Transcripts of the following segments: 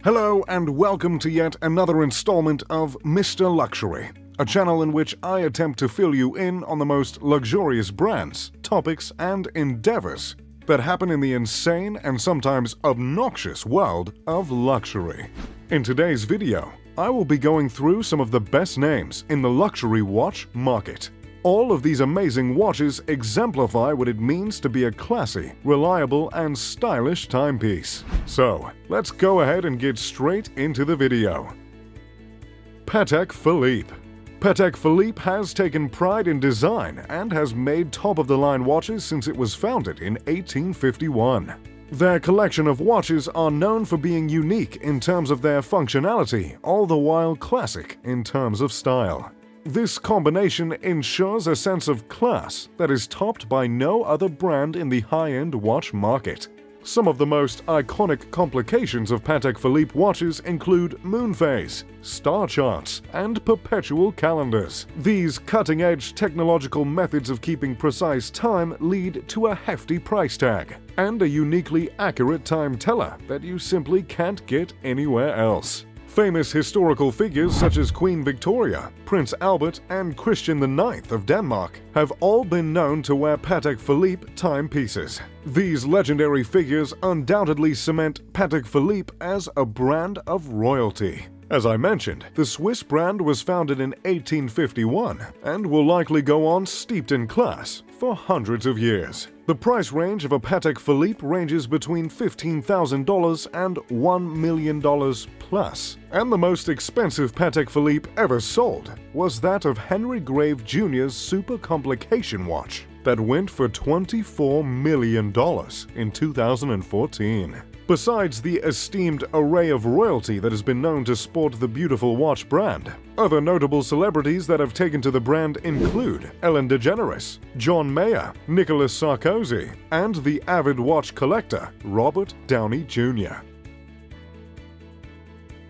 Hello and welcome to yet another installment of Mr. Luxury, a channel in which I attempt to fill you in on the most luxurious brands, topics, and endeavors that happen in the insane and sometimes obnoxious world of luxury. In today's video, I will be going through some of the best names in the luxury watch market. All of these amazing watches exemplify what it means to be a classy, reliable, and stylish timepiece. So, let's go ahead and get straight into the video. Patek Philippe. Patek Philippe has taken pride in design and has made top-of-the-line watches since it was founded in 1851. Their collection of watches are known for being unique in terms of their functionality, all the while classic in terms of style. This combination ensures a sense of class that is topped by no other brand in the high-end watch market. Some of the most iconic complications of Patek Philippe watches include moon phase, star charts, and perpetual calendars. These cutting-edge technological methods of keeping precise time lead to a hefty price tag and a uniquely accurate time teller that you simply can't get anywhere else. Famous historical figures such as Queen Victoria, Prince Albert, and Christian IX of Denmark have all been known to wear Patek Philippe timepieces. These legendary figures undoubtedly cement Patek Philippe as a brand of royalty. As I mentioned, the Swiss brand was founded in 1851 and will likely go on steeped in class for hundreds of years. The price range of a Patek Philippe ranges between $15,000 and $1 million plus, and the most expensive Patek Philippe ever sold was that of Henry Grave Jr.'s Super Complication watch that went for $24 million in 2014. Besides the esteemed array of royalty that has been known to sport the beautiful watch brand, other notable celebrities that have taken to the brand include Ellen DeGeneres, John Mayer, Nicolas Sarkozy, and the avid watch collector Robert Downey Jr.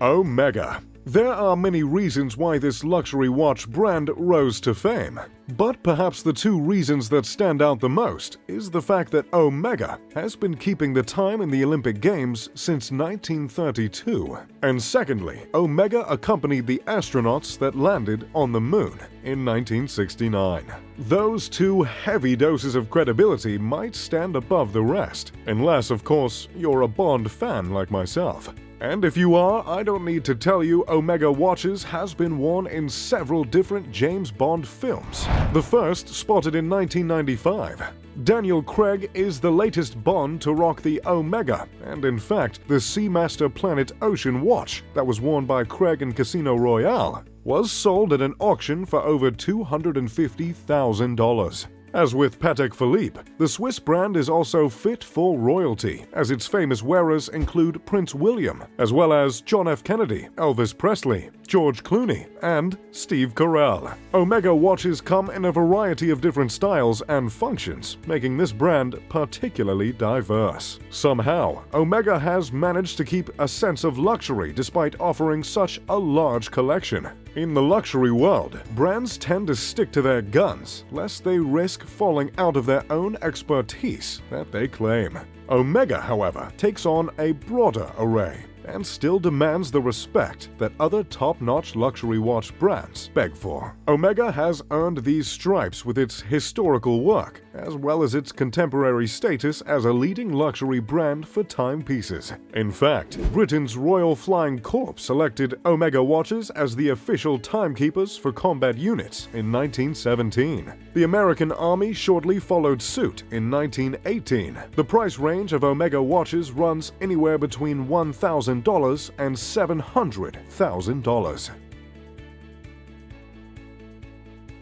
Omega. There are many reasons why this luxury watch brand rose to fame, but perhaps the two reasons that stand out the most is the fact that Omega has been keeping the time in the Olympic Games since 1932, and secondly, Omega accompanied the astronauts that landed on the moon in 1969. Those two heavy doses of credibility might stand above the rest, unless, of course, you're a Bond fan like myself. And if you are, I don't need to tell you Omega watches has been worn in several different James Bond films. The first spotted in 1995. Daniel Craig is the latest Bond to rock the Omega, and in fact, the Seamaster Planet Ocean watch that was worn by Craig in Casino Royale was sold at an auction for over $250,000. As with Patek Philippe, the Swiss brand is also fit for royalty, as its famous wearers include Prince William, as well as John F. Kennedy, Elvis Presley, George Clooney, and Steve Carell. Omega watches come in a variety of different styles and functions, making this brand particularly diverse. Somehow, Omega has managed to keep a sense of luxury despite offering such a large collection. In the luxury world, brands tend to stick to their guns, lest they risk falling out of their own expertise that they claim. Omega, however, takes on a broader array and still demands the respect that other top-notch luxury watch brands beg for. Omega has earned these stripes with its historical work, as well as its contemporary status as a leading luxury brand for timepieces. In fact, Britain's Royal Flying Corps selected Omega watches as the official timekeepers for combat units in 1917. The American Army shortly followed suit in 1918. The price range of Omega watches runs anywhere between $1,000 and $700,000.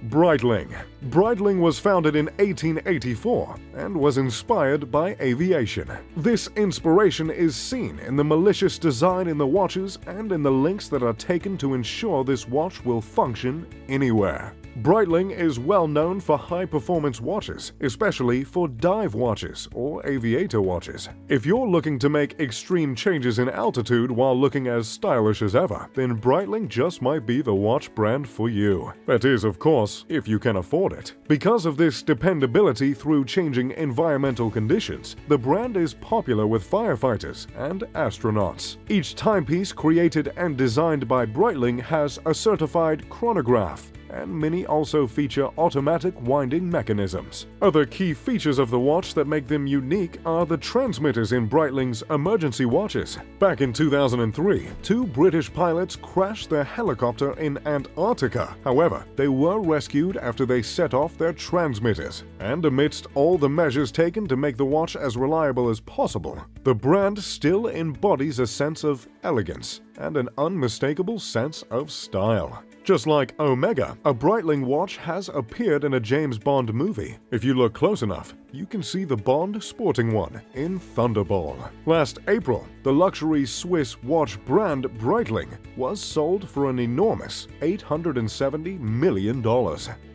Breitling. Breitling was founded in 1884 and was inspired by aviation. This inspiration is seen in the malicious design in the watches and in the links that are taken to ensure this watch will function anywhere. Breitling is well known for high-performance watches, especially for dive watches or aviator watches. If you're looking to make extreme changes in altitude while looking as stylish as ever, then Breitling just might be the watch brand for you. That is, of course, if you can afford it. Because of this dependability through changing environmental conditions, the brand is popular with firefighters and astronauts. Each timepiece created and designed by Breitling has a certified chronograph, and many also feature automatic winding mechanisms. Other key features of the watch that make them unique are the transmitters in Breitling's emergency watches. Back in 2003, two British pilots crashed their helicopter in Antarctica. However, they were rescued after they set off their transmitters. And amidst all the measures taken to make the watch as reliable as possible, the brand still embodies a sense of elegance and an unmistakable sense of style. Just like Omega, a Breitling watch has appeared in a James Bond movie. If you look close enough, you can see the Bond sporting one in Thunderball. Last April, the luxury Swiss watch brand Breitling was sold for an enormous $870 million.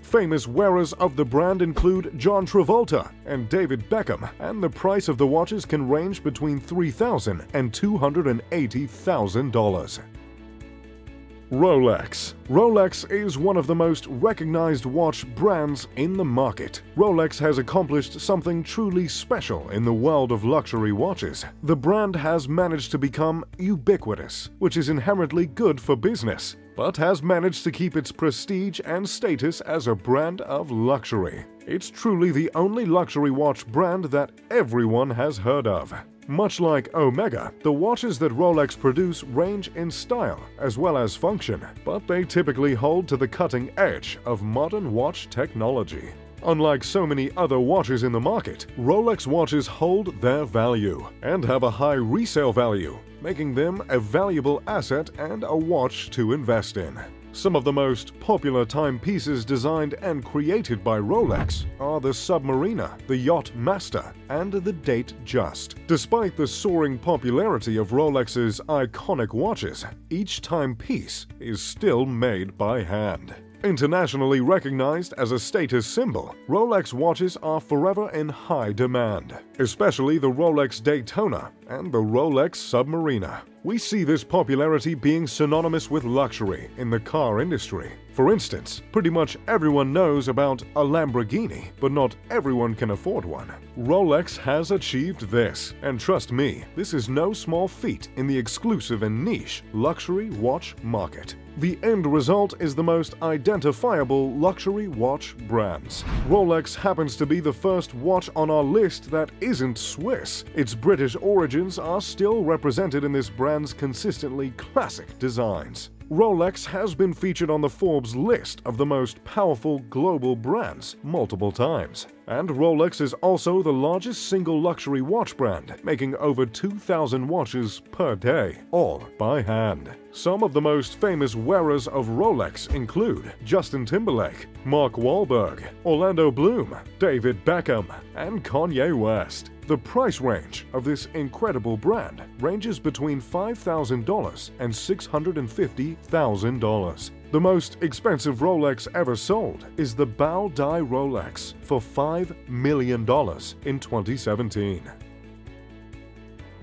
Famous wearers of the brand include John Travolta and David Beckham, and the price of the watches can range between $3,000 and $280,000. Rolex. Rolex is one of the most recognized watch brands in the market. Rolex has accomplished something truly special in the world of luxury watches. The brand has managed to become ubiquitous, which is inherently good for business, but has managed to keep its prestige and status as a brand of luxury. It's truly the only luxury watch brand that everyone has heard of. Much like Omega, the watches that Rolex produce range in style as well as function, but they typically hold to the cutting edge of modern watch technology. Unlike so many other watches in the market, Rolex watches hold their value and have a high resale value, making them a valuable asset and a watch to invest in. Some of the most popular timepieces designed and created by Rolex are the Submariner, the Yacht Master, and the Date Just. Despite the soaring popularity of Rolex's iconic watches, each timepiece is still made by hand. Internationally recognized as a status symbol, Rolex watches are forever in high demand, especially the Rolex Daytona and the Rolex Submariner. We see this popularity being synonymous with luxury in the car industry. For instance, pretty much everyone knows about a Lamborghini, but not everyone can afford one. Rolex has achieved this, and trust me, this is no small feat in the exclusive and niche luxury watch market. The end result is the most identifiable luxury watch brands. Rolex happens to be the first watch on our list that isn't Swiss. Its British origins are still represented in this brand's consistently classic designs. Rolex has been featured on the Forbes list of the most powerful global brands multiple times. And Rolex is also the largest single luxury watch brand, making over 2,000 watches per day, all by hand. Some of the most famous wearers of Rolex include Justin Timberlake, Mark Wahlberg, Orlando Bloom, David Beckham, and Kanye West. The price range of this incredible brand ranges between $5,000 and $650,000. The most expensive Rolex ever sold is the Bow Die Rolex for $5 million in 2017.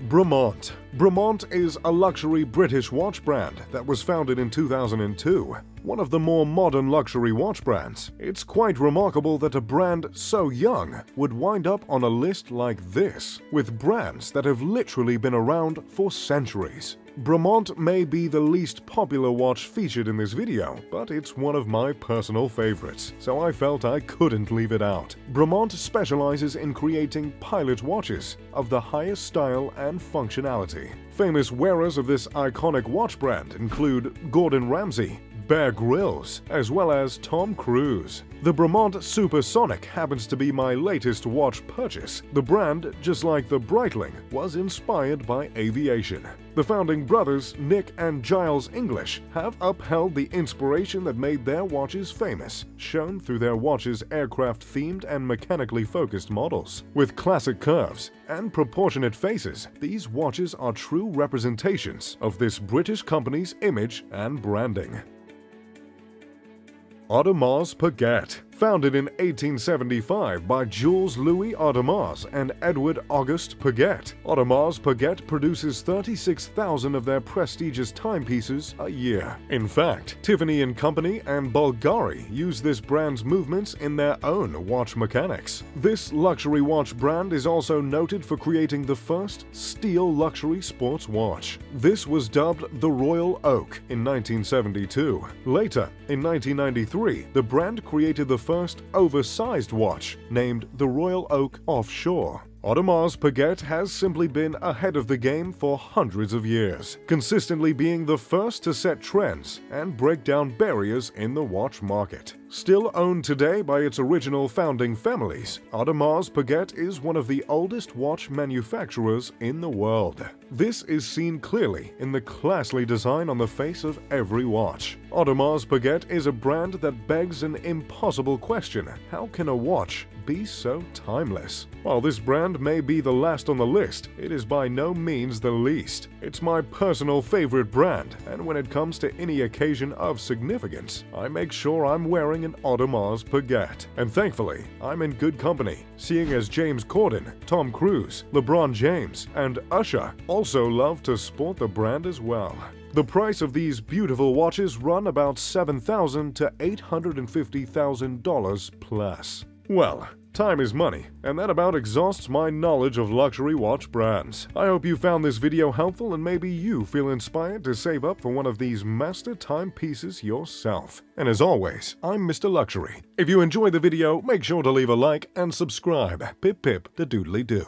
Bremont. Bremont is a luxury British watch brand that was founded in 2002. One of the more modern luxury watch brands. It's quite remarkable that a brand so young would wind up on a list like this, with brands that have literally been around for centuries. Bremont may be the least popular watch featured in this video, but it's one of my personal favorites, so I felt I couldn't leave it out. Bremont specializes in creating pilot watches of the highest style and functionality. Famous wearers of this iconic watch brand include Gordon Ramsay, Bear Grylls, as well as Tom Cruise. The Bremont Supersonic happens to be my latest watch purchase. The brand, just like the Breitling, was inspired by aviation. The founding brothers, Nick and Giles English, have upheld the inspiration that made their watches famous, shown through their watches' aircraft-themed and mechanically focused models. With classic curves and proportionate faces, these watches are true representations of this British company's image and branding. Audemars Piguet. Founded in 1875 by Jules Louis Audemars and Edward Auguste Piguet, Audemars Piguet produces 36,000 of their prestigious timepieces a year. In fact, Tiffany & Company and Bulgari use this brand's movements in their own watch mechanics. This luxury watch brand is also noted for creating the first steel luxury sports watch. This was dubbed the Royal Oak in 1972. Later, in 1993, the brand created the first oversized watch, named the Royal Oak Offshore. Audemars Piguet has simply been ahead of the game for hundreds of years, consistently being the first to set trends and break down barriers in the watch market. Still owned today by its original founding families, Audemars Piguet is one of the oldest watch manufacturers in the world. This is seen clearly in the classy design on the face of every watch. Audemars Piguet is a brand that begs an impossible question: how can a watch be so timeless? While this brand may be the last on the list, it is by no means the least. It's my personal favorite brand, and when it comes to any occasion of significance, I make sure I'm wearing an Audemars Piguet. And thankfully, I'm in good company, seeing as James Corden, Tom Cruise, LeBron James, and Usher also love to sport the brand as well. The price of these beautiful watches run about $7,000 to $850,000 plus. Well, time is money, and that about exhausts my knowledge of luxury watch brands. I hope you found this video helpful and maybe you feel inspired to save up for one of these master timepieces yourself. And as always, I'm Mr. Luxury. If you enjoyed the video, make sure to leave a like and subscribe. Pip pip the doodly doo.